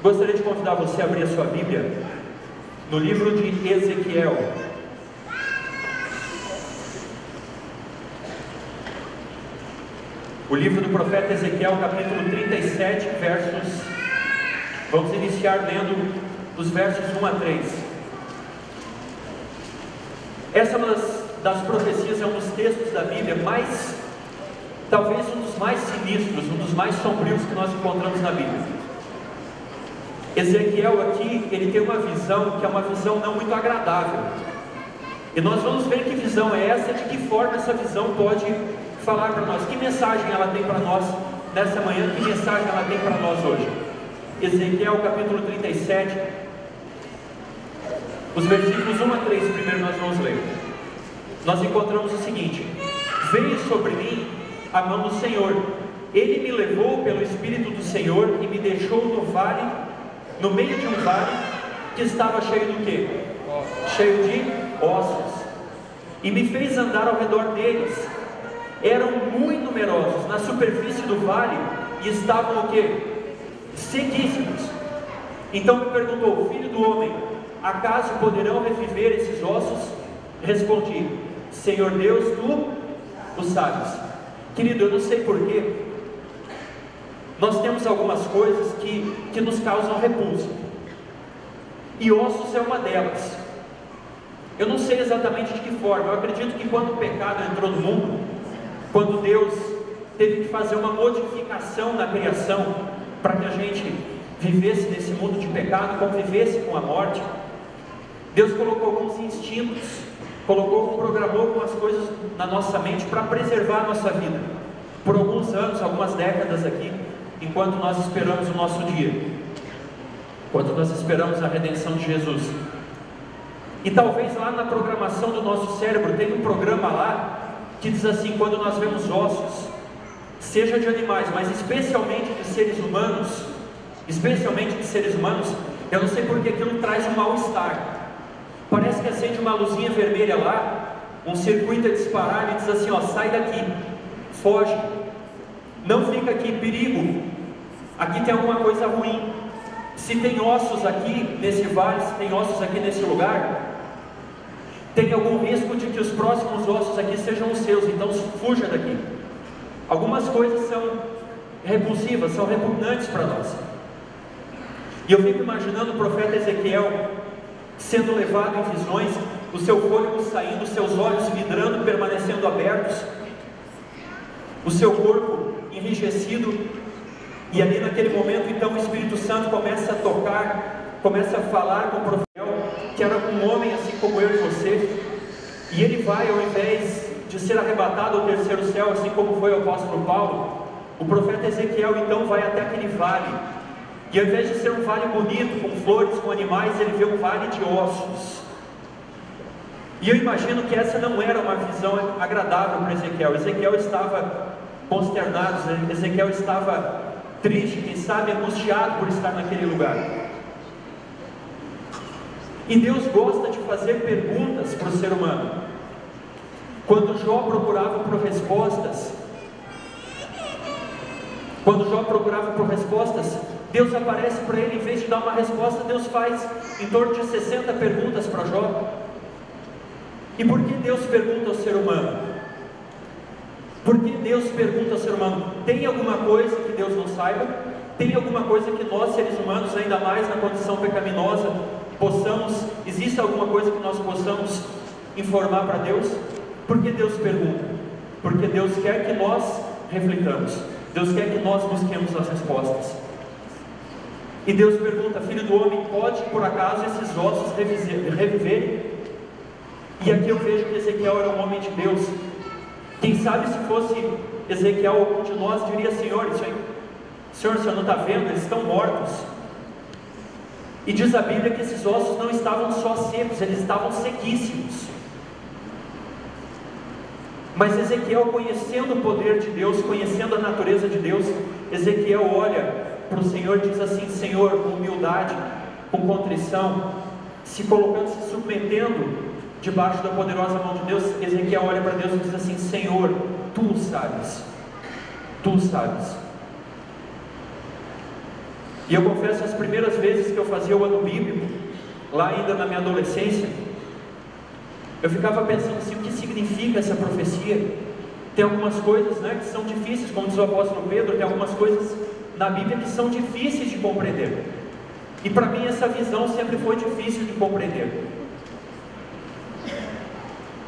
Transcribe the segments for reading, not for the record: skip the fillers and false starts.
Gostaria de convidar você a abrir a sua Bíblia no livro de Ezequiel. O livro do profeta Ezequiel, capítulo 37, vamos iniciar lendo dos versos 1 a 3. Essa é uma das profecias, é um dos textos da Bíblia talvez um dos mais sinistros, um dos mais sombrios que nós encontramos na Bíblia. Ezequiel aqui, ele tem uma visão que é uma visão não muito agradável, e nós vamos ver que visão é essa, de que forma essa visão pode falar para nós, que mensagem ela tem para nós nessa manhã, que mensagem ela tem para nós hoje. Ezequiel capítulo 37, os versículos 1 a 3, primeiro nós vamos ler. Nós encontramos o seguinte: veio sobre mim a mão do Senhor, Ele me levou pelo Espírito do Senhor e me deixou no meio de um vale que estava cheio do quê? Cheio de ossos, e me fez andar ao redor deles. Eram muito numerosos na superfície do vale e estavam o quê? Sequíssimos. Então me perguntou: filho do homem, acaso poderão reviver esses ossos? Respondi: Senhor Deus, tu o sabes. Querido, eu não sei porquê, nós temos algumas coisas que nos causam repulsa, e ossos é uma delas. Eu não sei exatamente de que forma. Eu acredito que quando o pecado entrou no mundo, quando Deus teve que fazer uma modificação na criação, para que a gente vivesse nesse mundo de pecado, convivesse com a morte, Deus colocou alguns instintos, programou algumas coisas na nossa mente para preservar a nossa vida, por alguns anos, algumas décadas aqui, enquanto nós esperamos o nosso dia, enquanto nós esperamos a redenção de Jesus. E talvez lá na programação do nosso cérebro tem um programa lá que diz assim: quando nós vemos ossos, seja de animais, mas especialmente de seres humanos, eu não sei porque aquilo traz um mal-estar. Parece que acende uma luzinha vermelha lá, um circuito a disparar e diz assim: ó, sai daqui, foge, não fica aqui, perigo, aqui tem alguma coisa ruim. Se tem ossos aqui nesse vale, se tem ossos aqui nesse lugar, tem algum risco de que os próximos ossos aqui sejam os seus, então fuja daqui. Algumas coisas são repulsivas, são repugnantes para nós. E eu fico imaginando o profeta Ezequiel sendo levado em visões, o seu fôlego saindo, os seus olhos vidrando, permanecendo abertos, o seu corpo enrijecido, e ali naquele momento então o Espírito Santo começa a tocar, começa a falar com o profeta, que era um homem assim como eu e você, e ele vai, ao invés de ser arrebatado ao terceiro céu, assim como foi o apóstolo Paulo, o profeta Ezequiel então vai até aquele vale, e ao invés de ser um vale bonito, com flores, com animais, ele vê um vale de ossos. E eu imagino que essa não era uma visão agradável para Ezequiel. Ezequiel estava consternado, Ezequiel estava triste, quem sabe angustiado por estar naquele lugar. E Deus gosta de fazer perguntas para o ser humano. Quando Jó procurava por respostas, Deus aparece para ele, em vez de dar uma resposta, Deus faz em torno de 60 perguntas para Jó. E por que Deus pergunta ao ser humano? Por que Deus pergunta ao ser humano? Tem alguma coisa que Deus não saiba? Tem alguma coisa que nós, seres humanos, ainda mais na condição pecaminosa, existe alguma coisa que nós possamos informar para Deus? Por que Deus pergunta? Porque Deus quer que nós reflitamos, Deus quer que nós busquemos as respostas. E Deus pergunta: filho do homem, pode por acaso esses ossos reviverem? E aqui eu vejo que Ezequiel era um homem de Deus. Quem sabe se fosse Ezequiel, algum de nós diria: Senhor, o senhor não está vendo? Eles estão mortos. E diz a Bíblia que esses ossos não estavam só secos, eles estavam sequíssimos. Mas Ezequiel, conhecendo o poder de Deus, conhecendo a natureza de Deus, Ezequiel olha para o Senhor e diz assim: Senhor, com humildade, com contrição, se colocando, se submetendo debaixo da poderosa mão de Deus, Ezequiel olha para Deus e diz assim: Senhor, Tu sabes, Tu sabes. E eu confesso, as primeiras vezes que eu fazia o ano bíblico, lá ainda na minha adolescência, eu ficava pensando assim, o que significa essa profecia? Tem algumas coisas, né, que são difíceis, como diz o apóstolo Pedro, tem algumas coisas na Bíblia que são difíceis de compreender. E para mim essa visão sempre foi difícil de compreender.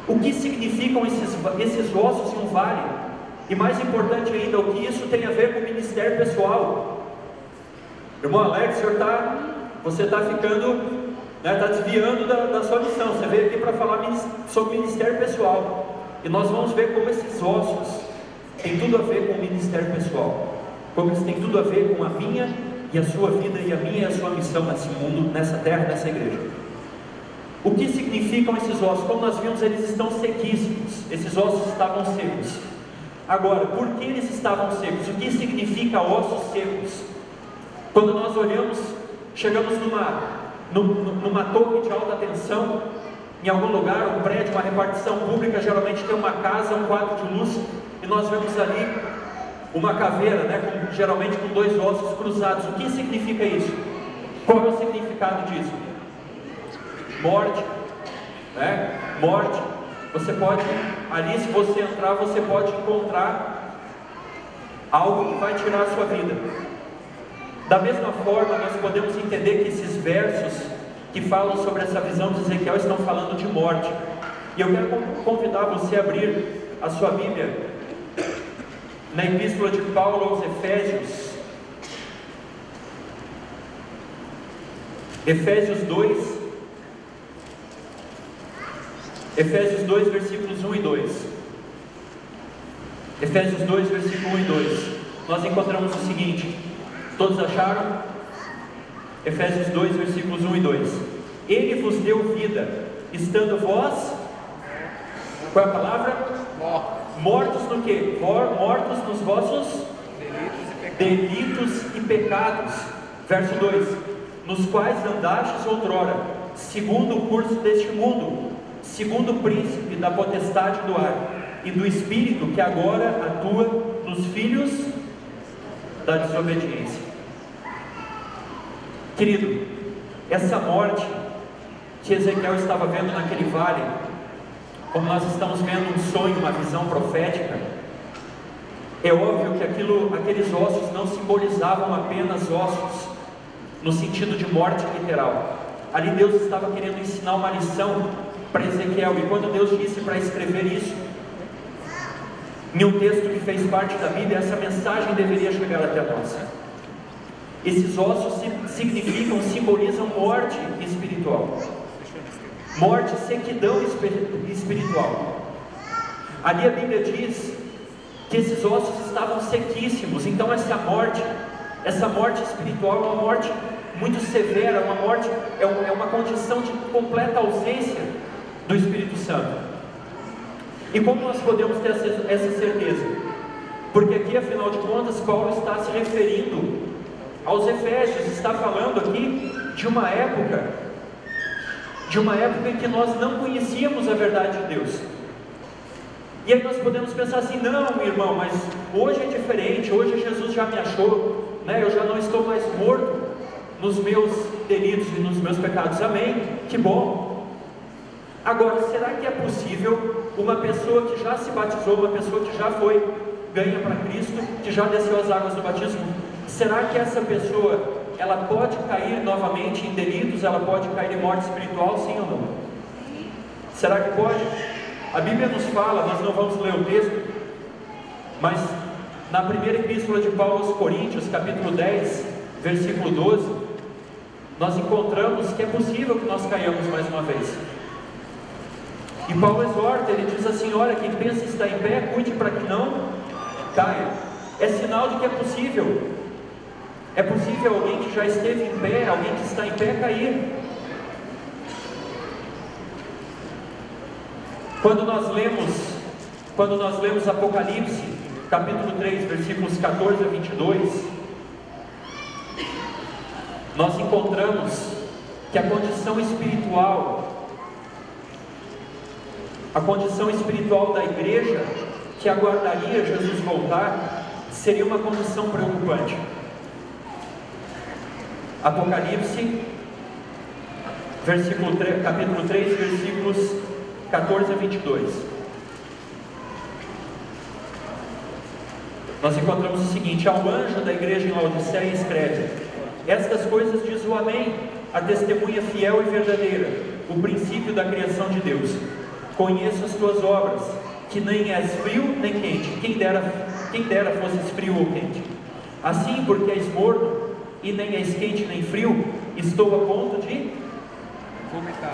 O que significam esses ossos em um vale? E mais importante ainda, o que isso tem a ver com o ministério pessoal? Irmão Alex, você está ficando, está desviando da sua missão. Você veio aqui para falar sobre ministério pessoal. E nós vamos ver como esses ossos têm tudo a ver com o ministério pessoal. Como eles têm tudo a ver com a minha e a sua vida, e a minha e a sua missão nesse mundo, nessa terra, nessa igreja. O que significam esses ossos? Como nós vimos, eles estão sequíssimos. Esses ossos estavam secos. Agora, por que eles estavam secos? O que significa ossos secos? Quando nós olhamos, chegamos numa torre de alta tensão, em algum lugar, um prédio, uma repartição pública, geralmente tem uma casa, um quadro de luz, e nós vemos ali uma caveira, geralmente com dois ossos cruzados. O que significa isso? Qual é o significado disso? Morte, morte. Você pode, ali se você entrar, você pode encontrar algo que vai tirar a sua vida. Da mesma forma, nós podemos entender que esses versos que falam sobre essa visão de Ezequiel estão falando de morte. E eu quero convidar você a abrir a sua Bíblia na Epístola de Paulo aos Efésios, Efésios 2, versículos 1 e 2. Efésios 2, versículo 1 e 2. Nós encontramos o seguinte: todos acharam? Efésios 2, versículos 1 e 2. Ele vos deu vida, estando vós, qual é a palavra? Mortos no quê? Mortos nos vossos delitos e pecados. Verso 2: nos quais andastes outrora, segundo o curso deste mundo, segundo o príncipe da potestade do ar, e do espírito que agora atua nos filhos da desobediência. Querido, essa morte que Ezequiel estava vendo naquele vale, como nós estamos vendo um sonho, uma visão profética, é óbvio que aqueles ossos não simbolizavam apenas ossos no sentido de morte literal. Ali Deus estava querendo ensinar uma lição para Ezequiel, e quando Deus disse para escrever isso em um texto que fez parte da Bíblia, essa mensagem deveria chegar até nós. Esses ossos simbolizam morte espiritual, morte, sequidão espiritual. Ali a Bíblia diz que esses ossos estavam sequíssimos. Então essa morte espiritual é uma morte muito severa, uma morte, é uma condição de completa ausência do Espírito Santo. E como nós podemos ter essa certeza? Porque aqui, afinal de contas, Paulo está se referindo aos Efésios, está falando aqui de uma época em que nós não conhecíamos a verdade de Deus. E aí nós podemos pensar assim: não, irmão, mas hoje é diferente, hoje Jesus já me achou, eu já não estou mais morto nos meus delitos e nos meus pecados. Amém, que bom. Agora, será que é possível uma pessoa que já se batizou, uma pessoa que já foi ganha para Cristo, que já desceu as águas do batismo, será que essa pessoa, ela pode cair novamente em delitos, ela pode cair em morte espiritual, sim ou não? Será que pode? A Bíblia nos fala, nós não vamos ler o texto, mas na primeira epístola de Paulo aos Coríntios, capítulo 10, versículo 12, nós encontramos que é possível que nós caiamos mais uma vez. E Paulo exorta, ele diz assim: olha, quem pensa estar em pé, cuide para que não caia. É sinal de que é possível. É possível alguém que já esteve em pé, alguém que está em pé, cair. Quando nós lemos Apocalipse, capítulo 3, versículos 14 a 22, nós encontramos que a condição espiritual da igreja que aguardaria Jesus voltar seria uma condição preocupante. Apocalipse, capítulo 3, versículos 14 a 22. Nós encontramos o seguinte: ao anjo da igreja em Laodiceia escreve: estas coisas diz o Amém, a testemunha fiel e verdadeira, o princípio da criação de Deus. Conheço as tuas obras, que nem és frio nem quente. Quem dera fosses frio ou quente. Assim, porque és morno e nem és quente nem frio, estou a ponto de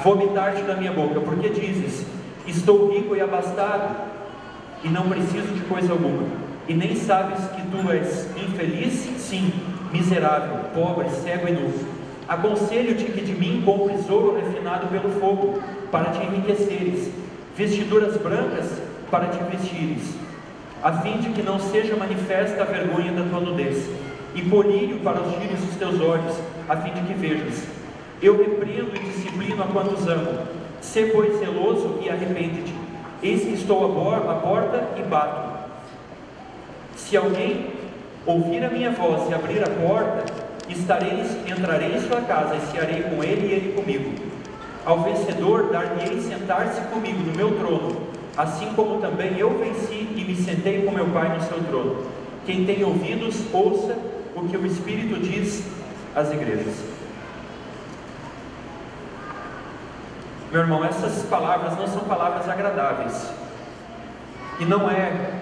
vomitar-te da minha boca, porque dizes: estou rico e abastado, e não preciso de coisa alguma, e nem sabes que tu és infeliz? Sim, miserável, pobre, cego e nu. Aconselho-te que de mim compres ouro refinado pelo fogo, para te enriqueceres, vestiduras brancas para te vestires, a fim de que não seja manifesta a vergonha da tua nudez, e colírio para os gírios dos teus olhos, a fim de que vejas. Eu repreendo e disciplino a quantos amo. Sê, pois, zeloso e arrepende-te. Eis que estou à porta e bato. Se alguém ouvir a minha voz e abrir a porta, entrarei em sua casa e cearei com ele e ele comigo. Ao vencedor dar-lhe-ei sentar-se comigo no meu trono, assim como também eu venci e me sentei com meu Pai no seu trono. Quem tem ouvidos, ouça o que o Espírito diz às igrejas. Meu irmão, essas palavras não são palavras agradáveis, e não é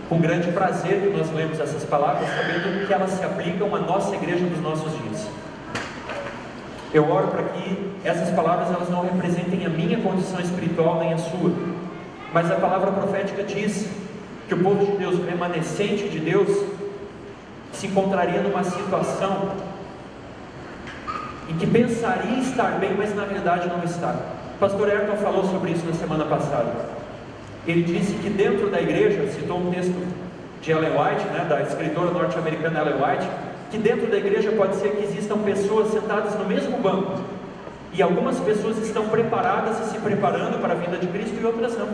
com grande prazer que nós lemos essas palavras, sabendo que elas se aplicam à nossa igreja dos nossos dias. Eu oro para que essas palavras elas não representem a minha condição espiritual nem a sua, mas a palavra profética diz que o povo de Deus, o remanescente de Deus, se encontraria numa situação em que pensaria estar bem, mas na verdade não está. O pastor Ayrton falou sobre isso na semana passada. Ele disse que dentro da igreja, citou um texto de Ellen White, da escritora norte-americana Ellen White, que dentro da igreja pode ser que existam pessoas sentadas no mesmo banco, e algumas pessoas estão preparadas e se preparando para a vinda de Cristo e outras não.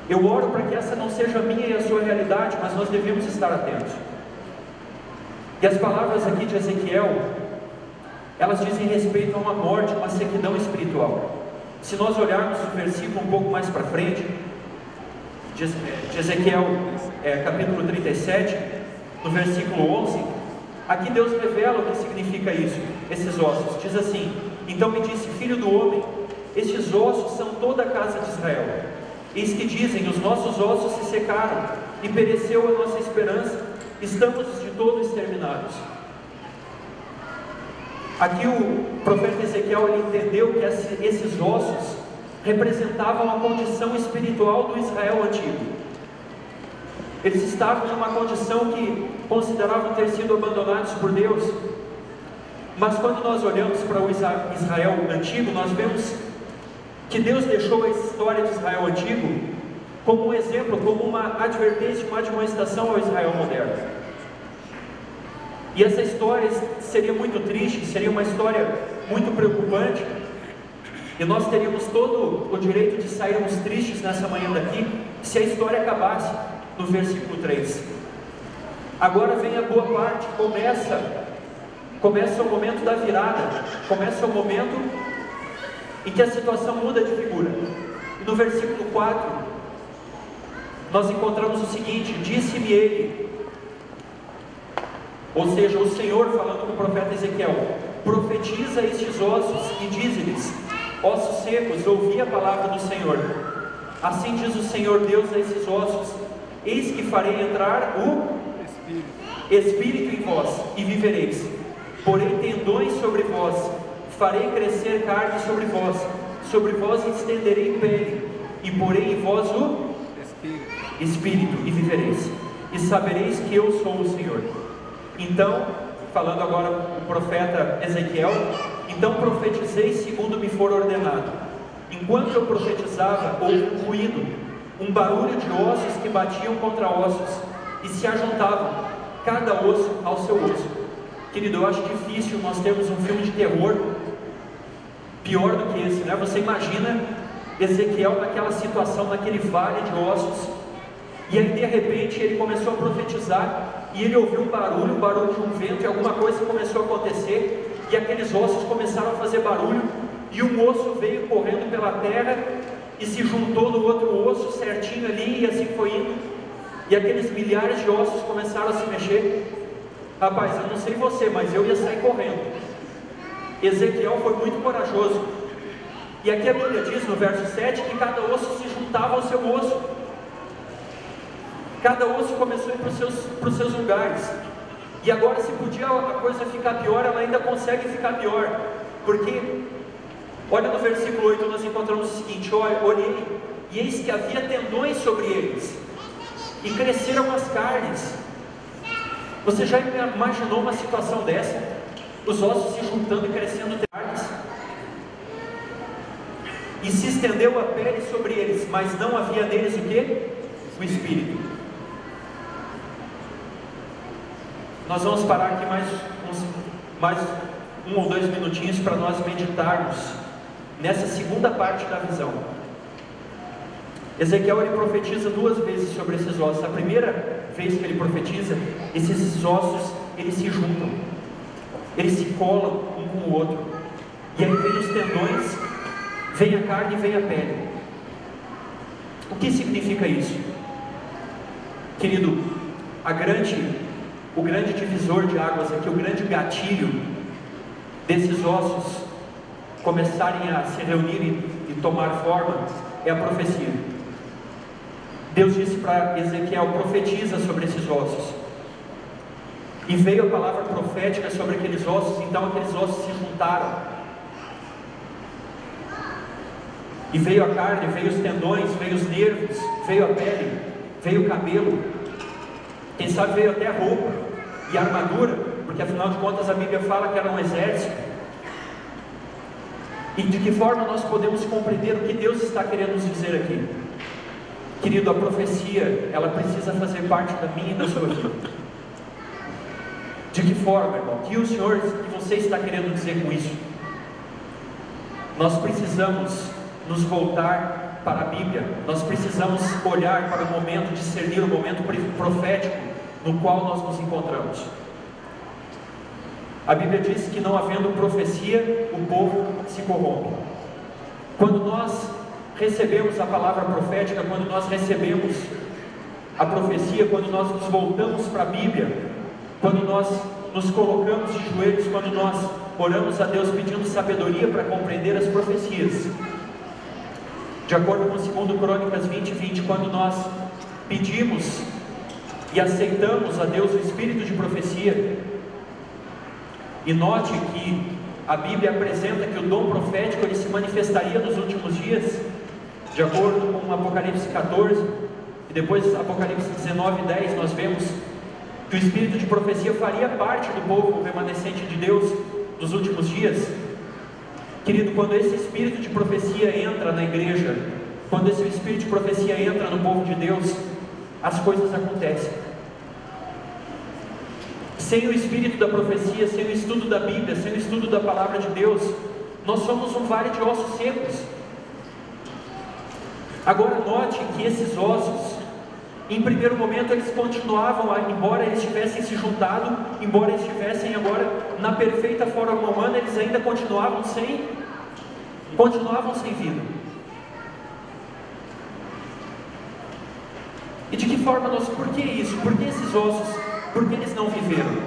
Eu oro para que essa não seja a minha e a sua realidade, mas nós devemos estar atentos. E as palavras aqui de Ezequiel, elas dizem respeito a uma morte, uma sequidão espiritual. Se nós olharmos o versículo um pouco mais para frente, de Ezequiel, capítulo 37, no versículo 11, aqui Deus revela o que significa isso, esses ossos. Diz assim: então me disse, filho do homem, estes ossos são toda a casa de Israel. Eis que dizem: os nossos ossos se secaram, e pereceu a nossa esperança, estamos de todo exterminados. Aqui o profeta Ezequiel ele entendeu que esses ossos representavam a condição espiritual do Israel antigo. Eles estavam numa condição que consideravam ter sido abandonados por Deus. Mas quando nós olhamos para o Israel antigo, nós vemos que Deus deixou a história de Israel antigo como um exemplo, como uma advertência, uma admoestação ao Israel moderno. E essa história seria muito triste, seria uma história muito preocupante, e nós teríamos todo o direito de sairmos tristes nessa manhã daqui, se a história acabasse no versículo 3. Agora vem a boa parte, começa o momento da virada, começa o momento em que a situação muda de figura. E no versículo 4, nós encontramos o seguinte: disse-me ele, ou seja, o Senhor falando com o profeta Ezequiel: profetiza estes ossos e dize-lhes: ossos secos, ouvi a palavra do Senhor. Assim diz o Senhor Deus a esses ossos: eis que farei entrar o Espírito em vós, e vivereis. Porém tendões sobre vós, farei crescer carne sobre vós estenderei pele, e porei em vós o Espírito, e vivereis. E sabereis que eu sou o Senhor. Então, falando agora o profeta Ezequiel: então profetizei segundo me for ordenado. Enquanto eu profetizava, houve um ruído, um barulho de ossos que batiam contra ossos, e se ajuntavam, cada osso ao seu osso. Querido, eu acho difícil nós termos um filme de terror pior do que esse, né? Você imagina Ezequiel naquela situação, naquele vale de ossos, e aí de repente ele começou a profetizar, e ele ouviu um barulho de um vento, e alguma coisa começou a acontecer, e aqueles ossos começaram a fazer barulho, e um osso veio correndo pela terra, e se juntou no outro osso certinho ali, e assim foi indo, e aqueles milhares de ossos começaram a se mexer. Rapaz, eu não sei você, mas eu ia sair correndo. Ezequiel foi muito corajoso, e aqui a Bíblia diz no verso 7, que cada osso se juntava ao seu osso, cada osso começou a ir para os seus lugares, e agora, se podia a coisa ficar pior, ela ainda consegue ficar pior, porque olha no versículo 8, nós encontramos o seguinte: olhei, e eis que havia tendões sobre eles, e cresceram as carnes. Você já imaginou uma situação dessa? Os ossos se juntando e crescendo carnes? E se estendeu a pele sobre eles, mas não havia neles o quê? O Espírito. Nós vamos parar aqui mais um ou dois minutinhos para nós meditarmos nessa segunda parte da visão. Ezequiel, ele profetiza duas vezes sobre esses ossos. A primeira vez que ele profetiza, esses ossos, eles se juntam, eles se colam um com o outro, e aí vem os tendões, vem a carne e vem a pele. O que significa isso? Querido, o grande divisor de águas aqui, o grande gatilho desses ossos começarem a se reunir e tomar forma, é a profecia. Deus disse para Ezequiel: profetiza sobre esses ossos, e veio a palavra profética sobre aqueles ossos. Então aqueles ossos se juntaram, e veio a carne, veio os tendões, veio os nervos, veio a pele, veio o cabelo, quem sabe veio até a roupa e a armadura, porque afinal de contas a Bíblia fala que era um exército. E de que forma nós podemos compreender o que Deus está querendo nos dizer aqui? Querido, a profecia, ela precisa fazer parte da minha e da sua vida. De que forma, irmão? O que o Senhor, que você está querendo dizer com isso? Nós precisamos nos voltar para a Bíblia, nós precisamos olhar para o momento, discernir o momento profético no qual nós nos encontramos. A Bíblia diz que não havendo profecia, o povo se corrompe. Quando nós recebemos a palavra profética, quando nós recebemos a profecia, quando nós nos voltamos para a Bíblia, quando nós nos colocamos de joelhos, quando nós oramos a Deus pedindo sabedoria para compreender as profecias, de acordo com 2 Crônicas 20:20, quando nós pedimos e aceitamos a Deus o espírito de profecia, e note que a Bíblia apresenta que o dom profético ele se manifestaria nos últimos dias, de acordo com Apocalipse 14, e depois Apocalipse 19:10, nós vemos que o espírito de profecia faria parte do povo remanescente de Deus nos últimos dias. Querido, quando esse espírito de profecia entra na igreja, quando esse espírito de profecia entra no povo de Deus, as coisas acontecem. Sem o espírito da profecia, sem o estudo da Bíblia, sem o estudo da palavra de Deus, nós somos um vale de ossos secos. Agora note que esses ossos, em primeiro momento eles continuavam, embora eles tivessem se juntado, embora eles estivessem agora na perfeita forma humana, eles ainda continuavam sem vida. E de que forma por que isso? Por que esses ossos? Por que eles não viveram?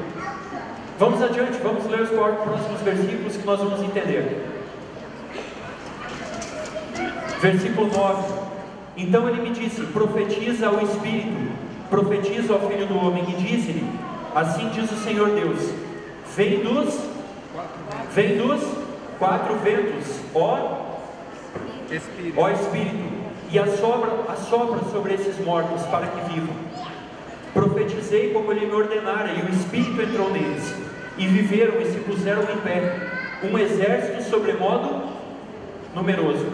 Vamos adiante, vamos ler os próximos versículos que nós vamos entender. Versículo 9: então ele me disse: profetiza ao Espírito, profetiza ao Filho do Homem, e diz-lhe: assim diz o Senhor Deus, vem dos 4 ventos, ó Espírito, e assopra sobre esses mortos para que vivam. Profetizei como ele me ordenara, e o Espírito entrou neles, e viveram e se puseram em pé, um exército sobremodo numeroso.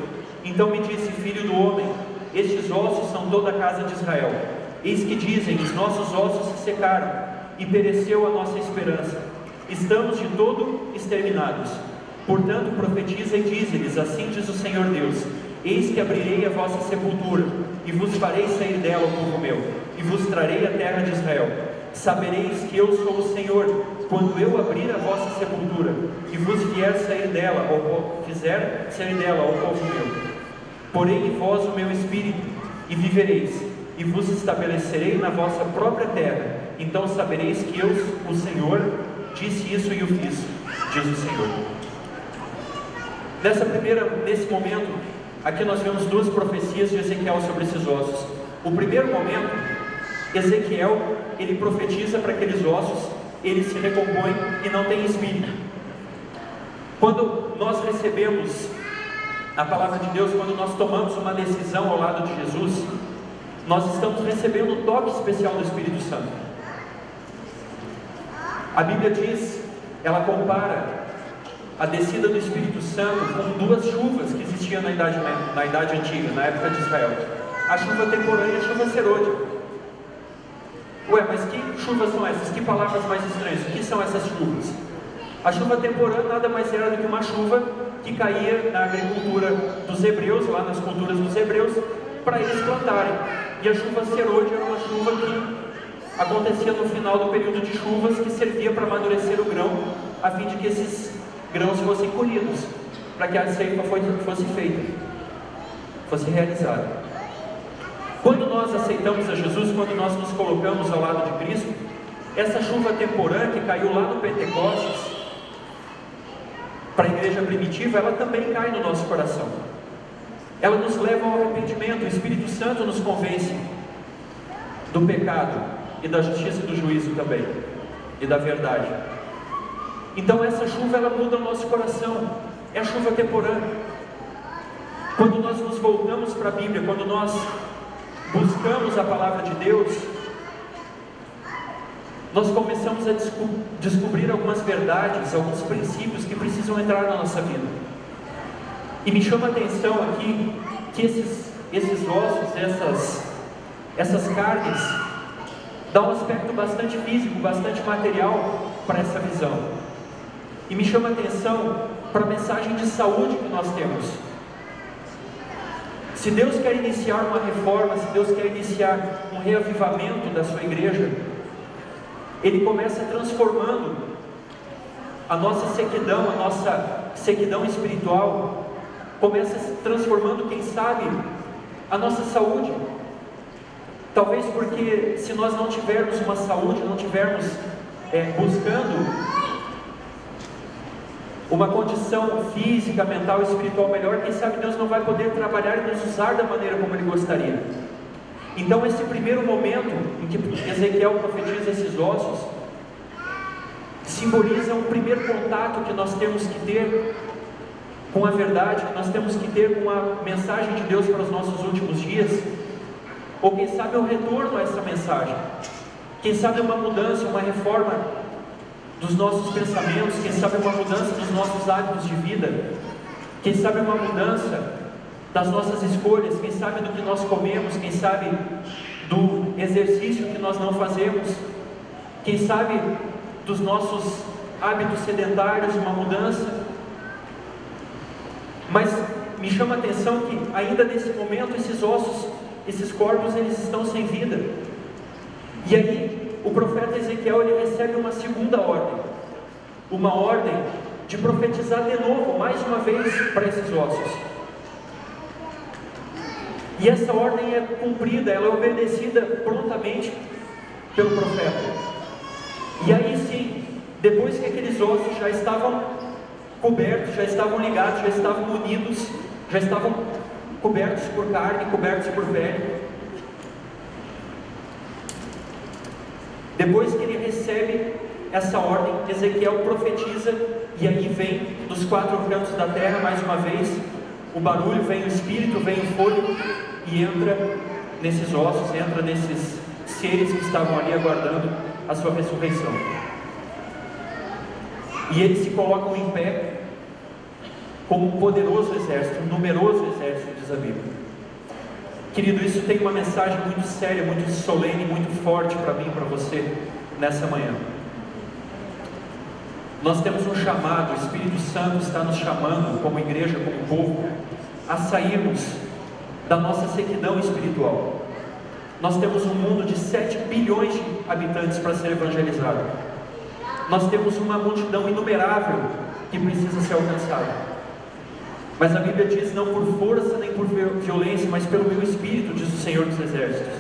Então me disse: filho do homem, estes ossos são toda a casa de Israel. Eis que dizem: os nossos ossos se secaram, e pereceu a nossa esperança, estamos de todo exterminados. Portanto profetiza e dize-lhes: assim diz o Senhor Deus, eis que abrirei a vossa sepultura, e vos farei sair dela, o povo meu, e vos trarei a terra de Israel. sabereis que eu sou o Senhor, quando eu abrir a vossa sepultura, e vos fizer sair dela, ou povo meu. Porém em vós o meu espírito, e vivereis, e vos estabelecerei na vossa própria terra. Então sabereis que eu, o Senhor, disse isso e o fiz, diz o Senhor. Nesse momento, aqui nós vemos duas profecias de Ezequiel sobre esses ossos. O primeiro momento, Ezequiel, ele profetiza para aqueles ossos, eles se recompõem e não têm espírito. Quando nós recebemos a palavra de Deus, quando nós tomamos uma decisão ao lado de Jesus, nós estamos recebendo um toque especial do Espírito Santo. A Bíblia diz, ela compara a descida do Espírito Santo com duas chuvas que existiam na idade antiga, na época de Israel: a chuva temporânea e a chuva serôdia. Ué, mas que chuvas são essas? Que palavras mais estranhas? O que são essas chuvas? A chuva temporânea nada mais era do que uma chuva que caía na agricultura dos hebreus, lá nas culturas dos hebreus, para eles plantarem. E a chuva serôdia era uma chuva que acontecia no final do período de chuvas, que servia para amadurecer o grão, a fim de que esses grãos fossem colhidos, para que a ceifa fosse feita, fosse realizada. Quando nós aceitamos a Jesus, quando nós nos colocamos ao lado de Cristo, essa chuva temporânea que caiu lá no Pentecostes, para a igreja primitiva, ela também cai no nosso coração. Ela nos leva ao arrependimento. O Espírito Santo nos convence do pecado e da justiça e do juízo também, e da verdade. Então essa chuva, ela muda o nosso coração. É a chuva temporânea. Quando nós nos voltamos para a Bíblia, quando nós buscamos a palavra de Deus, nós começamos a descobrir algumas verdades, alguns princípios que precisam entrar na nossa vida. E me chama a atenção aqui que esses ossos, essas carnes, dão um aspecto bastante físico, bastante material para essa visão. E me chama a atenção para a mensagem de saúde que nós temos. Se Deus quer iniciar uma reforma, se Deus quer iniciar um reavivamento da sua igreja, Ele começa transformando a nossa sequidão espiritual, começa transformando, quem sabe, a nossa saúde. Talvez porque se nós não tivermos uma saúde, não tivermos buscando uma condição física, mental, espiritual melhor, quem sabe Deus não vai poder trabalhar e nos usar da maneira como Ele gostaria. Então esse primeiro momento em que Ezequiel profetiza esses ossos, simboliza um primeiro contato que nós temos que ter com a verdade, que nós temos que ter com a mensagem de Deus para os nossos últimos dias, ou quem sabe um retorno a essa mensagem, quem sabe uma mudança, uma reforma dos nossos pensamentos, quem sabe uma mudança dos nossos hábitos de vida, quem sabe uma mudança das nossas escolhas, quem sabe do que nós comemos, quem sabe do exercício que nós não fazemos, quem sabe dos nossos hábitos sedentários, uma mudança. Mas me chama a atenção que ainda nesse momento esses ossos, esses corpos, eles estão sem vida. E aí o profeta Ezequiel, ele recebe uma segunda ordem, uma ordem de profetizar de novo, mais uma vez, para esses ossos. E essa ordem é cumprida, ela é obedecida prontamente pelo profeta. E aí sim, depois que aqueles ossos já estavam cobertos, já estavam ligados, já estavam unidos, já estavam cobertos por carne, cobertos por pele, depois que ele recebe essa ordem, Ezequiel profetiza, e aí vem dos quatro cantos da terra, mais uma vez, o barulho, vem o Espírito, vem o fôlego, e entra nesses ossos, entra nesses seres que estavam ali aguardando a sua ressurreição. E eles se colocam em pé, como um poderoso exército, um numeroso exército, diz a Bíblia. Querido, isso tem uma mensagem muito séria, muito solene, muito forte para mim e para você nessa manhã. Nós temos um chamado, o Espírito Santo está nos chamando, como igreja, como povo, a sairmos da nossa sequidão espiritual. Nós temos um mundo de 7 bilhões de habitantes para ser evangelizado. Nós temos uma multidão inumerável que precisa ser alcançada. Mas a Bíblia diz: não por força nem por violência, mas pelo meu Espírito, diz o Senhor dos Exércitos.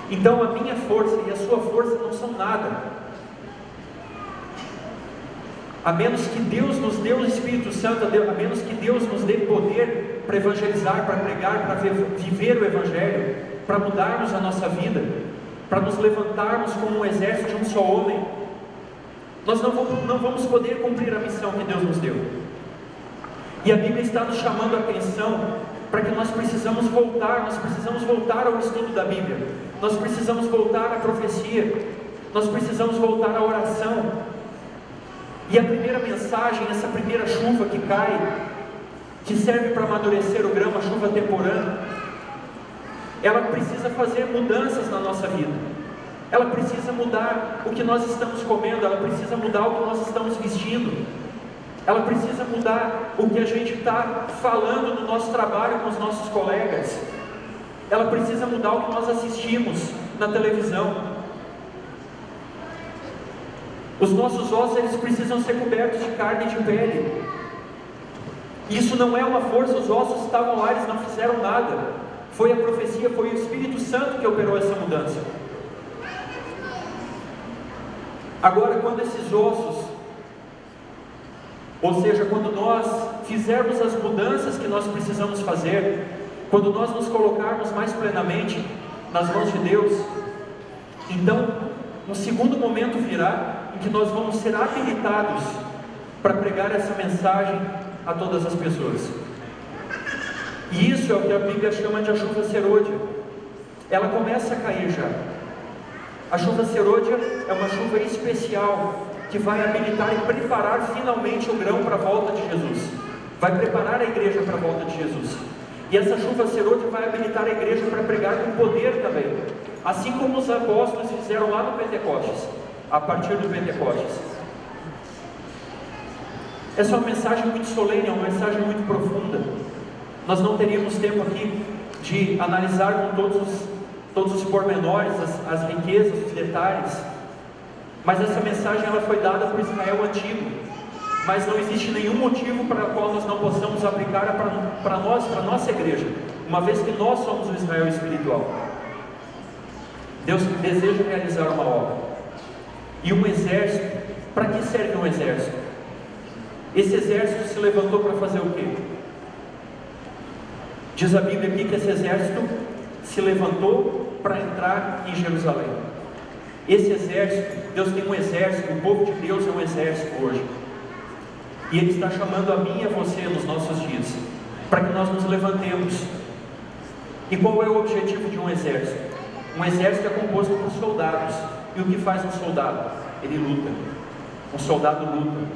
Então a minha força e a sua força não são nada. A menos que Deus nos dê o Espírito Santo, a menos que Deus nos dê poder para evangelizar, para pregar, para viver o Evangelho, para mudarmos a nossa vida, para nos levantarmos como um exército de um só homem, nós não vamos poder cumprir a missão que Deus nos deu. E a Bíblia está nos chamando a atenção para que nós precisamos voltar ao estudo da Bíblia, nós precisamos voltar à profecia, nós precisamos voltar à oração. E a primeira mensagem, essa primeira chuva que cai, que serve para amadurecer o grão, a chuva temporã, ela precisa fazer mudanças na nossa vida. Ela precisa mudar o que nós estamos comendo, ela precisa mudar o que nós estamos vestindo, ela precisa mudar o que a gente está falando no nosso trabalho com os nossos colegas, ela precisa mudar o que nós assistimos na televisão. Os nossos ossos, eles precisam ser cobertos de carne e de pele. Isso não é uma força, os ossos estavam lá, eles não fizeram nada. Foi a profecia, foi o Espírito Santo que operou essa mudança. Agora, quando esses ossos, ou seja, quando nós fizermos as mudanças que nós precisamos fazer, quando nós nos colocarmos mais plenamente nas mãos de Deus, então um segundo momento virá em que nós vamos ser habilitados para pregar essa mensagem a todas as pessoas. E isso é o que a Bíblia chama de a chuva serôdia. Ela começa a cair já. A chuva serôdia é uma chuva especial que vai habilitar e preparar finalmente o grão para a volta de Jesus. Vai preparar a igreja para a volta de Jesus. E essa chuva serôdia vai habilitar a igreja para pregar com poder também, assim como os apóstolos fizeram lá no Pentecostes, a partir do Pentecostes. Essa é uma mensagem muito solene, é uma mensagem muito profunda. Nós não teríamos tempo aqui de analisar com todos os pormenores, as riquezas, os detalhes, mas essa mensagem ela foi dada para o Israel antigo, mas não existe nenhum motivo para o qual nós não possamos aplicar para nós, para a nossa igreja, uma vez que nós somos o Israel espiritual. Deus deseja realizar uma obra. E um exército, para que serve um exército? Esse exército se levantou para fazer o quê? Diz a Bíblia aqui que esse exército se levantou para entrar em Jerusalém. Esse exército, Deus tem um exército, o povo de Deus é um exército hoje. E Ele está chamando a mim e a você nos nossos dias, para que nós nos levantemos. E qual é o objetivo de um exército? Um exército é composto por soldados. E o que faz um soldado? Ele luta. Um soldado luta.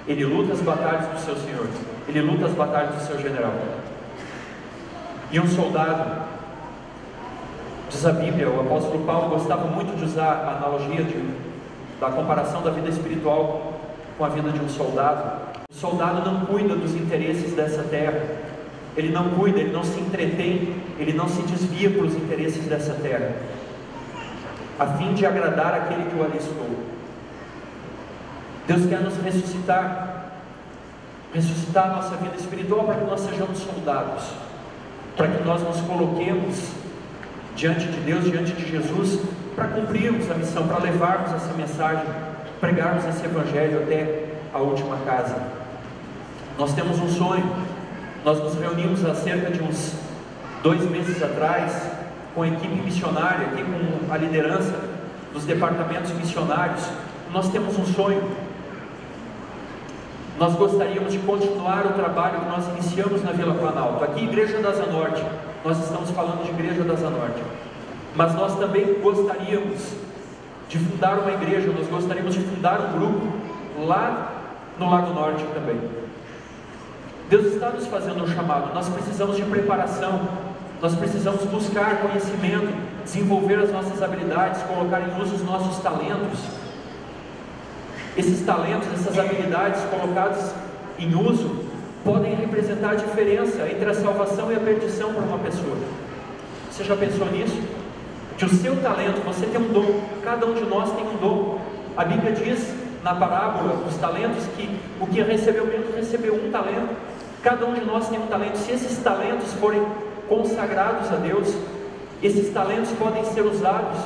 Ele luta as batalhas do seu Senhor. Ele luta as batalhas do seu general. E um soldado, diz a Bíblia, o apóstolo Paulo gostava muito de usar a analogia da comparação da vida espiritual com a vida de um soldado. O soldado não cuida dos interesses dessa terra. Ele não cuida, ele não se entretém, ele não se desvia para os interesses dessa terra, a fim de agradar aquele que o alistou. Deus quer nos ressuscitar a nossa vida espiritual para que nós sejamos soldados, para que nós nos coloquemos diante de Deus, diante de Jesus, para cumprirmos a missão, para levarmos essa mensagem, pregarmos esse evangelho até a última casa. Nós temos um sonho. Nós nos reunimos há cerca de uns 2 meses atrás com a equipe missionária, aqui com a liderança dos departamentos missionários. Nós temos um sonho. Nós gostaríamos de continuar o trabalho que nós iniciamos na Vila Planalto. Aqui, Igreja da Asa Norte, nós estamos falando de Igreja da Asa Norte. Mas nós também gostaríamos de fundar uma igreja, nós gostaríamos de fundar um grupo lá no Lago Norte também. Deus está nos fazendo um chamado. Nós precisamos de preparação, nós precisamos buscar conhecimento, desenvolver as nossas habilidades, colocar em uso os nossos talentos. Esses talentos, essas habilidades colocadas em uso podem representar a diferença entre a salvação e a perdição para uma pessoa. Você já pensou nisso? Que o seu talento, você tem um dom, cada um de nós tem um dom. A Bíblia diz na parábola dos talentos que o que recebeu menos recebeu um talento. Cada um de nós tem um talento. Se esses talentos forem consagrados a Deus, esses talentos podem ser usados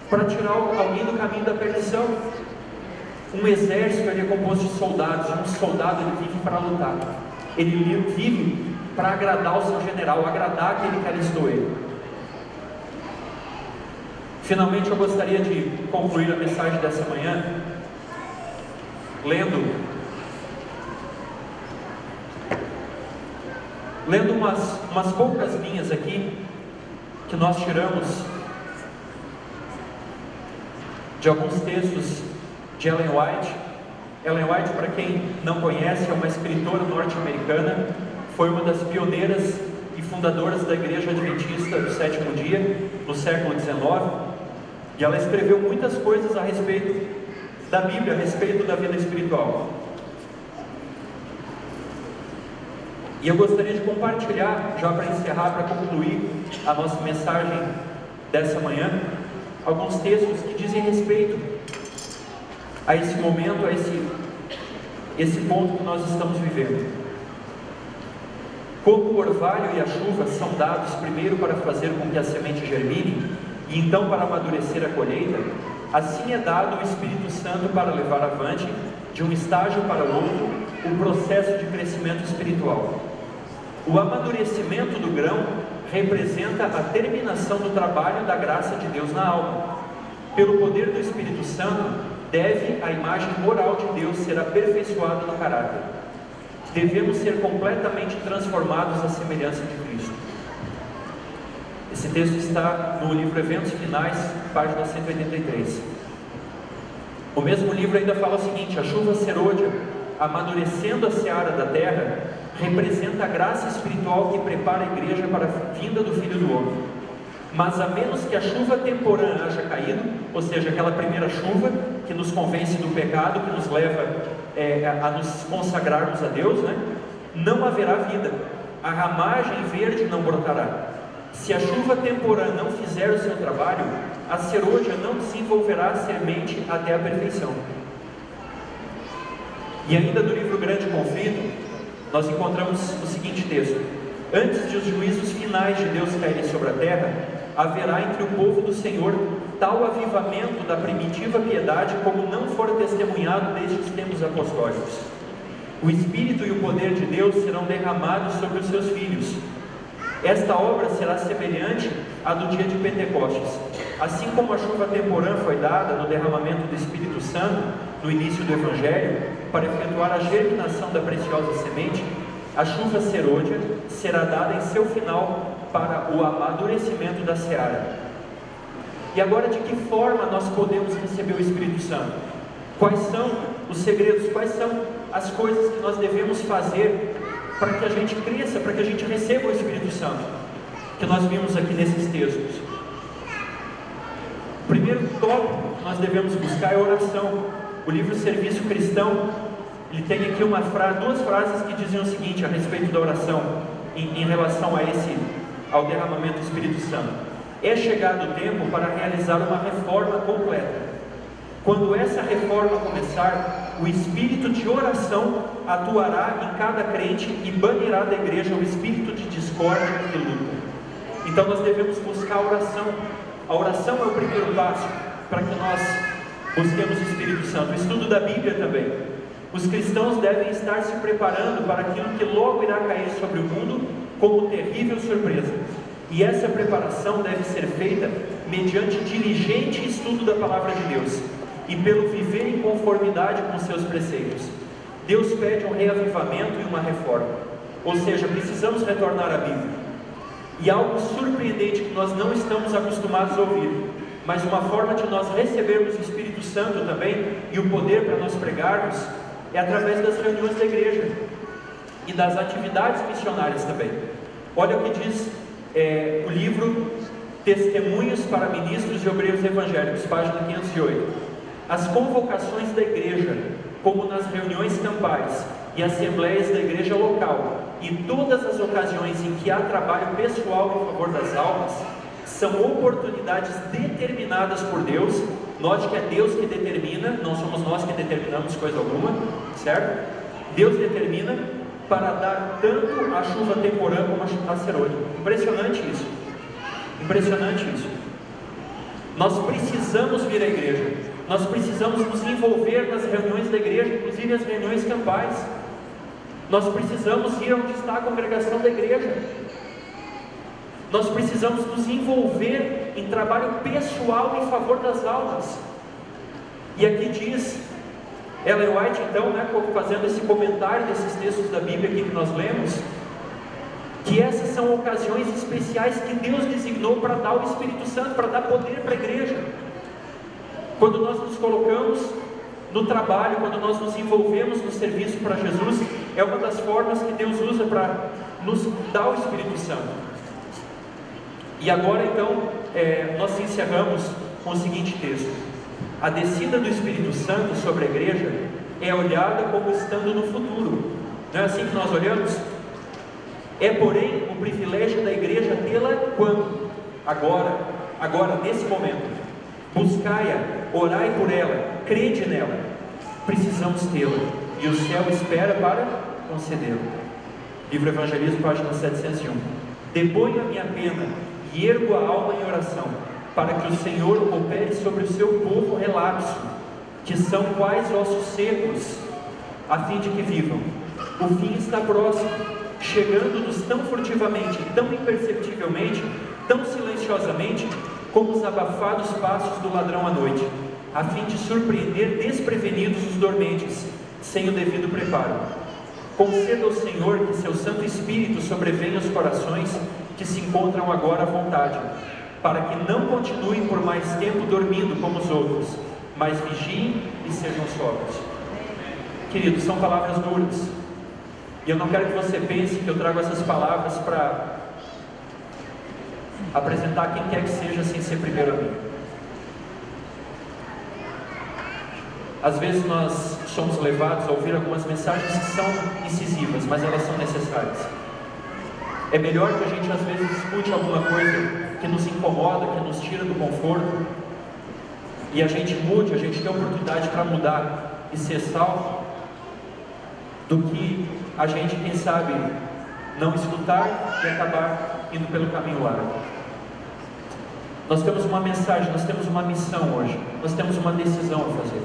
para tirar alguém do caminho da perdição. Um exército ele é composto de soldados. Um soldado ele vive para lutar. Ele vive para agradar o seu general, agradar aquele que alistou ele. Finalmente eu gostaria de concluir a mensagem dessa manhã lendo umas poucas linhas aqui que nós tiramos de alguns textos de Ellen White. Ellen White, para quem não conhece, é uma escritora norte-americana, foi uma das pioneiras e fundadoras da Igreja Adventista do Sétimo Dia no século XIX, e ela escreveu muitas coisas a respeito da Bíblia, a respeito da vida espiritual. E eu gostaria de compartilhar, já para encerrar, para concluir a nossa mensagem dessa manhã, alguns textos que dizem respeito a esse momento, a esse ponto que nós estamos vivendo. Como o orvalho e a chuva são dados primeiro para fazer com que a semente germine, e então para amadurecer a colheita, assim é dado o Espírito Santo para levar avante, de um estágio para o outro, o processo de crescimento espiritual. O amadurecimento do grão representa a terminação do trabalho da graça de Deus na alma. Pelo poder do Espírito Santo, deve a imagem moral de Deus ser aperfeiçoada no caráter. Devemos ser completamente transformados à semelhança de Cristo. Esse texto está no livro Eventos Finais, página 183. O mesmo livro ainda fala o seguinte: a chuva serôdia, amadurecendo a seara da terra, representa a graça espiritual que prepara a igreja para a vinda do Filho do Homem. Mas a menos que a chuva temporã haja caído, ou seja, aquela primeira chuva que nos convence do pecado, que nos leva a nos consagrarmos a Deus, não haverá vida. A ramagem verde não brotará. Se a chuva temporã não fizer o seu trabalho, a serôdia não desenvolverá semente até a perfeição. E ainda do livro Grande Conflito, nós encontramos o seguinte texto: antes de os juízos finais de Deus caírem sobre a terra, haverá entre o povo do Senhor tal avivamento da primitiva piedade como não for testemunhado desde os tempos apostólicos. O Espírito e o poder de Deus serão derramados sobre os seus filhos. Esta obra será semelhante à do dia de Pentecostes. Assim como a chuva temporã foi dada no derramamento do Espírito Santo no início do Evangelho, para efetuar a germinação da preciosa semente, a chuva serôdia será dada em seu final para o amadurecimento da seara. E agora, de que forma nós podemos receber o Espírito Santo? Quais são os segredos? Quais são as coisas que nós devemos fazer para que a gente cresça, para que a gente receba o Espírito Santo, que nós vimos aqui nesses textos? O primeiro tópico que nós devemos buscar é a oração. O livro Serviço Cristão, ele tem aqui duas frases que dizem o seguinte a respeito da oração, em relação ao derramamento do Espírito Santo: é chegado o tempo para realizar uma reforma completa. Quando essa reforma começar, o espírito de oração atuará em cada crente e banirá da igreja o espírito de discórdia e luta. Então nós devemos buscar a oração. A oração é o primeiro passo para que nós busquemos o Espírito Santo. O estudo da Bíblia também. Os cristãos devem estar se preparando para aquilo que logo irá cair sobre o mundo como terrível surpresa. E essa preparação deve ser feita mediante diligente estudo da Palavra de Deus e pelo viver em conformidade com seus preceitos. Deus pede um reavivamento e uma reforma, ou seja, precisamos retornar à Bíblia. E algo surpreendente que nós não estamos acostumados a ouvir, mas uma forma de nós recebermos o Espírito Santo também e o poder para nós pregarmos é através das reuniões da igreja e das atividades missionárias também. Olha o que diz o livro Testemunhos para Ministros e Obreiros Evangélicos, página 508. As convocações da igreja como nas reuniões campais e assembleias da igreja local, e todas as ocasiões em que há trabalho pessoal em favor das almas, são oportunidades determinadas por Deus. Note que é Deus que determina, não somos nós que determinamos coisa alguma, certo? Deus determina para dar tanto a chuva temporã como a serôdia. Impressionante isso. Impressionante isso. Nós precisamos vir à igreja. Nós precisamos nos envolver nas reuniões da igreja, inclusive as reuniões campais. Nós precisamos ir onde está a congregação da igreja. Nós precisamos nos envolver em trabalho pessoal em favor das almas. E aqui diz Ellen White, então, fazendo esse comentário desses textos da Bíblia aqui que nós lemos, que essas são ocasiões especiais que Deus designou para dar o Espírito Santo, para dar poder para a igreja. Quando nós nos colocamos no trabalho, quando nós nos envolvemos no serviço para Jesus, é uma das formas que Deus usa para nos dar o Espírito Santo. E agora então, nós encerramos com o seguinte texto: a descida do Espírito Santo sobre a igreja é olhada como estando no futuro. Não é assim que nós olhamos? É, porém, o privilégio da igreja tê-la quando? Agora, nesse momento. Buscai-a, orai por ela, crede nela. Precisamos tê-la, e o céu espera para concedê-la. Livro Evangelismo, página 701. Deponho a minha pena e ergo a alma em oração, para que o Senhor opere sobre o seu povo relapso, que são quais ossos secos, a fim de que vivam. O fim está próximo, chegando-nos tão furtivamente, tão imperceptivelmente, tão silenciosamente, como os abafados passos do ladrão à noite, a fim de surpreender desprevenidos os dormentes, sem o devido preparo. Conceda ao Senhor que seu Santo Espírito sobrevenha aos corações que se encontram agora à vontade, para que não continuem por mais tempo dormindo como os outros, mas vigiem e sejam sóbrios. Queridos, são palavras duras, e eu não quero que você pense que eu trago essas palavras para apresentar quem quer que seja sem ser primeiro a mim. Às vezes nós somos levados a ouvir algumas mensagens que são incisivas, mas elas são necessárias. É melhor que a gente às vezes escute alguma coisa que nos incomoda, que nos tira do conforto, e a gente mude, a gente tem a oportunidade para mudar e ser salvo, do que a gente, quem sabe, não escutar e acabar indo pelo caminho largo. Nós temos uma mensagem, nós temos uma missão hoje, nós temos uma decisão a fazer.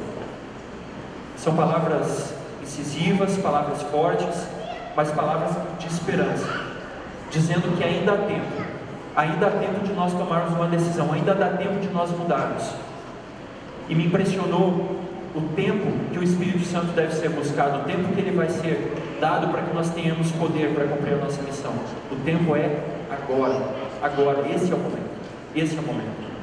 São palavras incisivas, palavras fortes, mas palavras de esperança, dizendo que ainda há tempo de nós tomarmos uma decisão, ainda dá tempo de nós mudarmos. E me impressionou o tempo que o Espírito Santo deve ser buscado, o tempo que ele vai ser dado para que nós tenhamos poder para cumprir a nossa missão. O tempo é agora, esse é o momento.